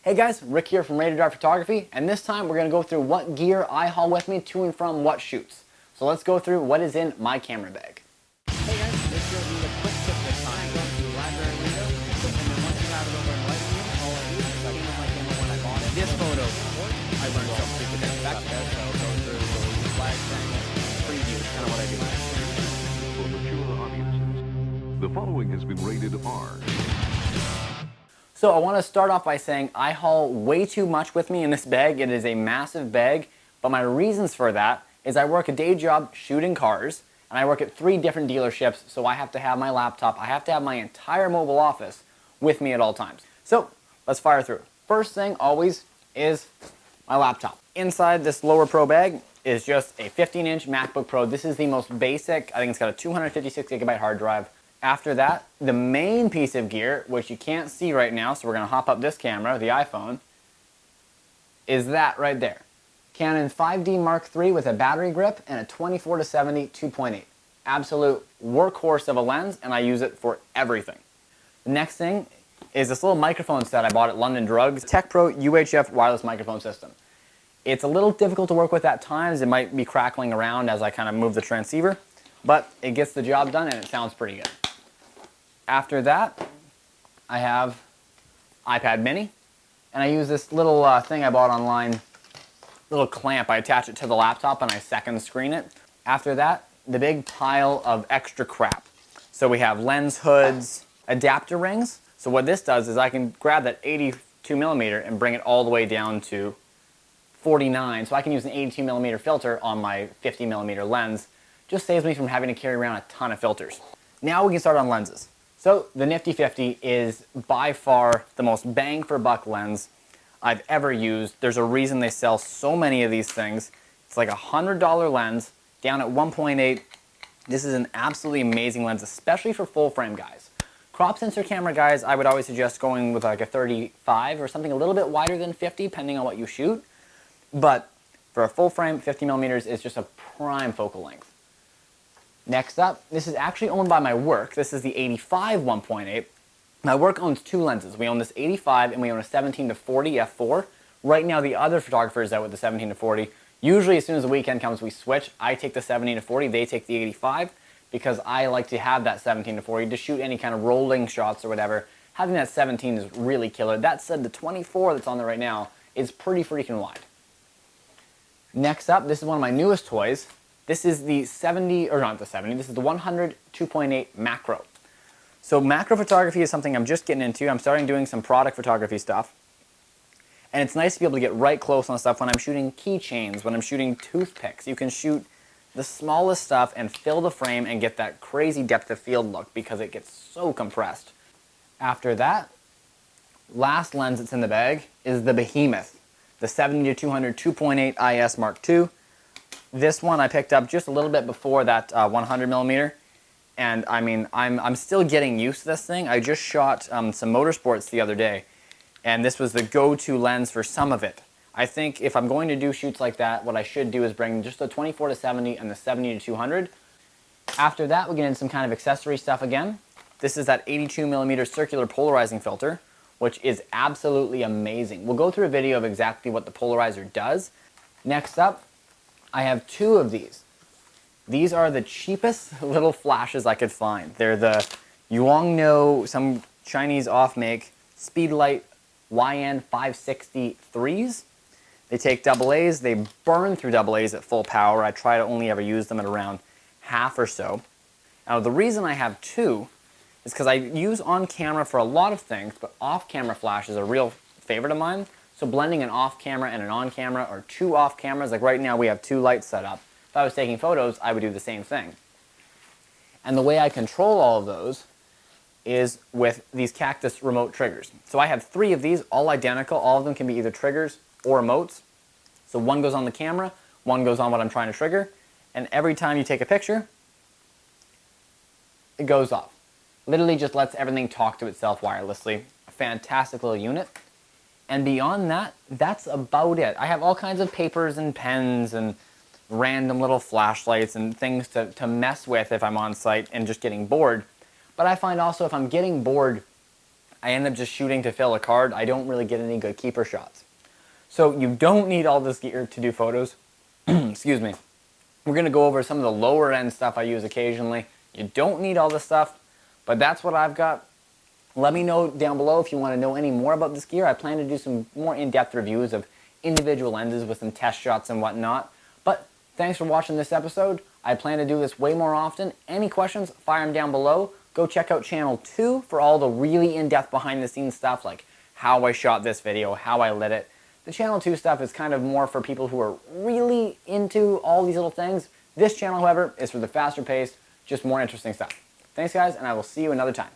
Hey guys, Rick here from Rated.R.Photography, and this time we're going to go through what gear I haul with me to and from what shoots. So let's go through what is in my camera bag. Hey guys, this is going to be a quick tip this time. Go to the library window, and then once you have it over in Lightroom, all I do is I came with my camera when I bought it. This photo, I learned some stupid things back there, so go through the flag thing, preview, kind of what I do. For mature audiences, the following has been rated R. So I want to start off by saying I haul way too much with me in this bag. It is a massive bag, but my reasons for that is I work a day job shooting cars, and I work at 3 different dealerships, so I have to have my laptop, I have to have my entire mobile office with me at all times. So let's fire through. First thing always is my laptop. Inside this lower Pro bag is just a 15-inch MacBook Pro. This is the most basic. I think it's got a 256 gigabyte hard drive. After that, the main piece of gear, which you can't see right now, so we're going to hop up this camera, the iPhone, is that right there. Canon 5D Mark III with a battery grip and a 24-70 2.8. Absolute workhorse of a lens, and I use it for everything. The next thing is this little microphone set I bought at London Drugs, Tech Pro UHF wireless microphone system. It's a little difficult to work with at times. It might be crackling around as I kind of move the transceiver, but it gets the job done and it sounds pretty good. After that, I have iPad mini, and I use this little thing I bought online, little clamp. I attach it to the laptop and I second screen it. After that, the big pile of extra crap. So we have lens hoods, adapter rings. So what this does is I can grab that 82mm and bring it all the way down to 49. So I can use an 82mm filter on my 50mm lens. Just saves me from having to carry around a ton of filters. Now we can start on lenses. So the Nifty 50 is by far the most bang for buck lens I've ever used. There's a reason they sell so many of these things. It's like a $100 lens down at 1.8. This is an absolutely amazing lens, especially for full frame guys. Crop sensor camera guys, I would always suggest going with like a 35 or something a little bit wider than 50, depending on what you shoot. But for a full frame, 50mm is just a prime focal length. Next up, this is actually owned by my work. This is the 85 1.8. My work owns 2 lenses. We own this 85 and we own a 17-40 f4. Right now the other photographer is out with the 17-40. Usually as soon as the weekend comes we switch. I take the 17-40, they take the 85 because I like to have that 17-40 to shoot any kind of rolling shots or whatever. Having that 17 is really killer. That said, the 24 that's on there right now is pretty freaking wide. Next up, this is one of my newest toys. This is the 70, or not the 70, this is the 100 2.8 macro. So macro photography is something I'm just getting into. I'm starting doing some product photography stuff. And it's nice to be able to get right close on stuff when I'm shooting keychains, when I'm shooting toothpicks. You can shoot the smallest stuff and fill the frame and get that crazy depth of field look because it gets so compressed. After that, last lens that's in the bag is the behemoth, the 70-200 2.8 IS Mark II. This one I picked up just a little bit before that 100mm, and I mean, I'm still getting used to this thing. I just shot some motorsports the other day, and this was the go-to lens for some of it. I think if I'm going to do shoots like that, what I should do is bring just the 24-70 and the 70-200. After that, we get into some kind of accessory stuff again. This is that 82mm circular polarizing filter, which is absolutely amazing. We'll go through a video of exactly what the polarizer does. Next up, I have 2 of these. These are the cheapest little flashes I could find. They're the Yongnuo, some Chinese off-make, Speedlight YN 563s. They take AA's, they burn through AA's at full power. I try to only ever use them at around half or so. Now the reason I have 2 is because I use on camera for a lot of things, but off-camera flash is a real favorite of mine. So blending an off-camera and an on-camera, or 2 off-cameras, like right now we have 2 lights set up. If I was taking photos, I would do the same thing. And the way I control all of those is with these Cactus remote triggers. So I have 3 of these, all identical. All of them can be either triggers or remotes. So one goes on the camera, one goes on what I'm trying to trigger, and every time you take a picture, it goes off. Literally just lets everything talk to itself wirelessly. A fantastic little unit. And beyond that, that's about it. I have all kinds of papers and pens and random little flashlights and things to mess with if I'm on site and just getting bored. But I find also if I'm getting bored I end up just shooting to fill a card. I don't really get any good keeper shots. So you don't need all this gear to do photos. Excuse me. We're going to go over some of the lower end stuff I use occasionally. You don't need all this stuff, but that's what I've got. Let me know down below if you want to know any more about this gear. I plan to do some more in-depth reviews of individual lenses with some test shots and whatnot. But thanks for watching this episode. I plan to do this way more often. Any questions, fire them down below. Go check out channel 2 for all the really in-depth behind-the-scenes stuff, like how I shot this video, how I lit it. The channel 2 stuff is kind of more for people who are really into all these little things. This channel, however, is for the faster paced, just more interesting stuff. Thanks guys, and I will see you another time.